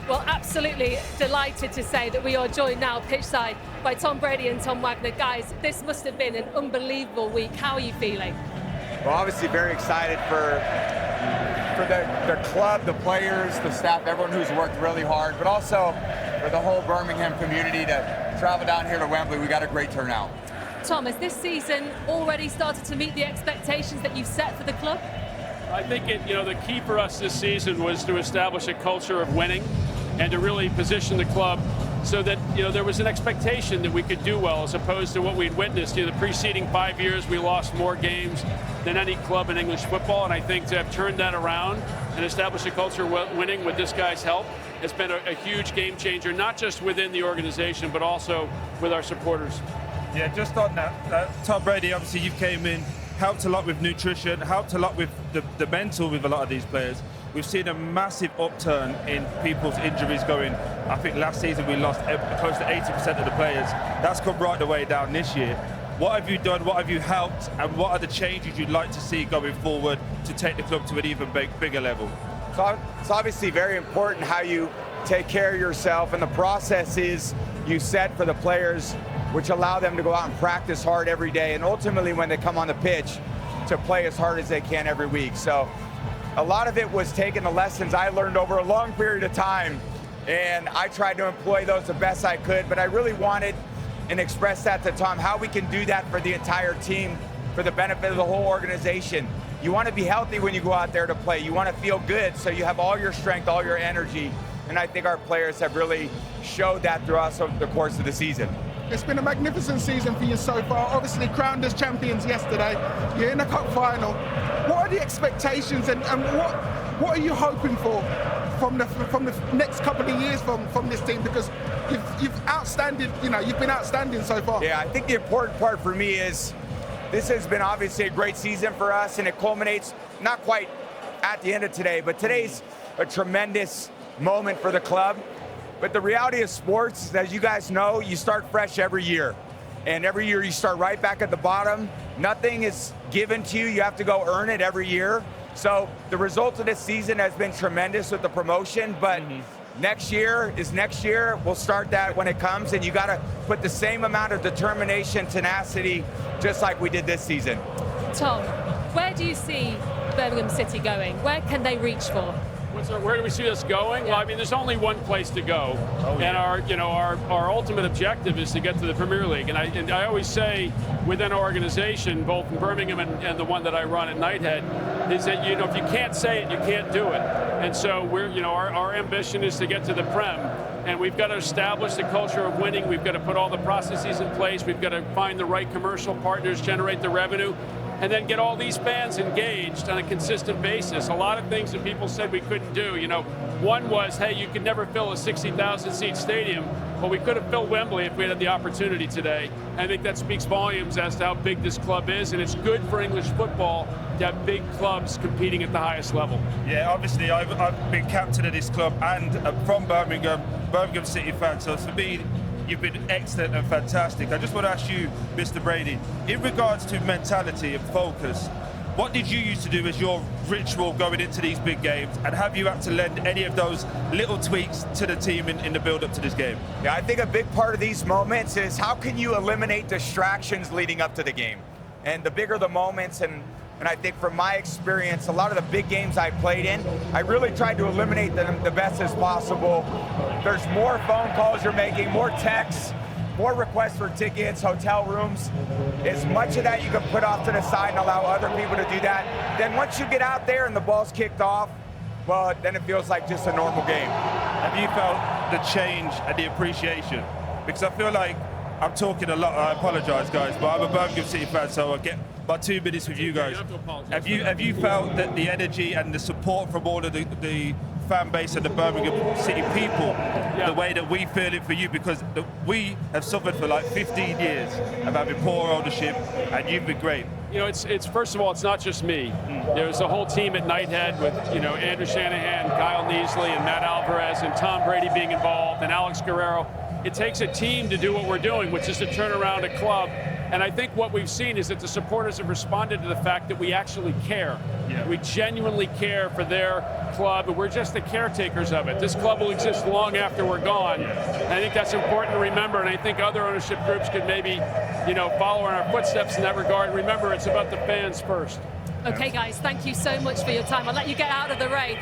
Well, absolutely delighted to say that we are joined now pitchside by Tom Brady and Tom Wagner. Guys, this must have been an unbelievable week. How are you feeling? Well, obviously very excited for the club, the players, the staff, everyone who's worked really hard, but also for the whole Birmingham community to travel down here to Wembley. We got a great turnout. Tom, has this season already started to meet the expectations that you've set for the club? I think the key for us this season was to establish a culture of winning and to really position the club so that there was an expectation that we could do well, as opposed to what we'd witnessed. The preceding 5 years, we lost more games than any club in English football, and I think to have turned that around and established a culture of winning with this guy's help has been a huge game changer, not just within the organization, but also with our supporters. Yeah, just on that, Tom Brady, obviously you came in, helped a lot with nutrition, helped a lot with the mental with a lot of these players. We've seen a massive upturn in people's injuries going. I think last season we lost close to 80% of the players. That's come right the way down this year. What have you done, what have you helped, and what are the changes you'd like to see going forward to take the club to an even bigger level? So it's obviously very important how you take care of yourself, and the process is you set for the players, which allow them to go out and practice hard every day, and ultimately when they come on the pitch, to play as hard as they can every week. So a lot of it was taking the lessons I learned over a long period of time, and I tried to employ those the best I could, but I really wanted and expressed that to Tom, how we can do that for the entire team, for the benefit of the whole organization. You want to be healthy when you go out there to play. You want to feel good, so you have all your strength, all your energy, and I think our players have really showed that throughout the course of the season. It's been a magnificent season for you so far. Obviously crowned as champions yesterday. You're in the cup final. What are the expectations and what are you hoping for from the next couple of years from this team? Because you've been outstanding so far. Yeah, I think the important part for me is this has been obviously a great season for us, and it culminates not quite at the end of today, but today's a tremendous moment for the club. But the reality of sports is, as you guys know, you start fresh every year. And every year you start right back at the bottom. Nothing is given to you. You have to go earn it every year. So the result of this season has been tremendous with the promotion, but next year is next year. We'll start that when it comes, and you got to put the same amount of determination, tenacity, just like we did this season. Tom, where do you see Birmingham City going? Where can they reach for? Where do we see us going? Well, I mean, there's only one place to go, and our ultimate objective is to get to the Premier League. And I always say, within our organization, both in Birmingham and the one that I run at Nighthead, is that if you can't say it, you can't do it. And so our ambition is to get to the Prem, and we've got to establish the culture of winning. We've got to put all the processes in place. We've got to find the right commercial partners, generate the revenue, and then get all these fans engaged on a consistent basis. A lot of things that people said we couldn't do. One was, hey, you could never fill a 60,000 seat stadium. Well, we could have filled Wembley if we had the opportunity today. I think that speaks volumes as to how big this club is, and it's good for English football to have big clubs competing at the highest level. Yeah, obviously I've been captain of this club and from Birmingham City fan, so for me, you've been excellent and fantastic. I just want to ask you, Mr. Brady, in regards to mentality and focus, what did you used to do as your ritual going into these big games, and have you had to lend any of those little tweaks to the team in the build-up to this game? Yeah, I think a big part of these moments is how can you eliminate distractions leading up to the game? And the bigger the moments, and I think from my experience, a lot of the big games I played in, I really tried to eliminate them the best as possible. There's more phone calls you're making, more texts, more requests for tickets, hotel rooms. As much of that you can put off to the side and allow other people to do that. Then once you get out there and the ball's kicked off, well, then it feels like just a normal game. Have you felt the change and the appreciation? Because I feel like I'm talking a lot. I apologize, guys, but I'm a Birmingham City fan, so I'll get about 2 minutes with you guys. Have you felt that the energy and the support from all of the fan base and the Birmingham City people, the way that we feel it for you? Because we have suffered for like 15 years of having poor ownership, and you've been great. It's first of all, it's not just me. There's a whole team at Nighthead with Andrew Shanahan, Kyle Neasley, and Matt Alvarez, and Tom Brady being involved, and Alex Guerrero. It takes a team to do what we're doing, which is to turn around a club And I think what we've seen is that the supporters have responded to the fact that we actually care. Yeah. We genuinely care for their club, and we're just the caretakers of it. This club will exist long after we're gone. And I think that's important to remember, and I think other ownership groups could maybe, follow in our footsteps in that regard. Remember, it's about the fans first. Okay, guys, thank you so much for your time. I'll let you get out of the rain.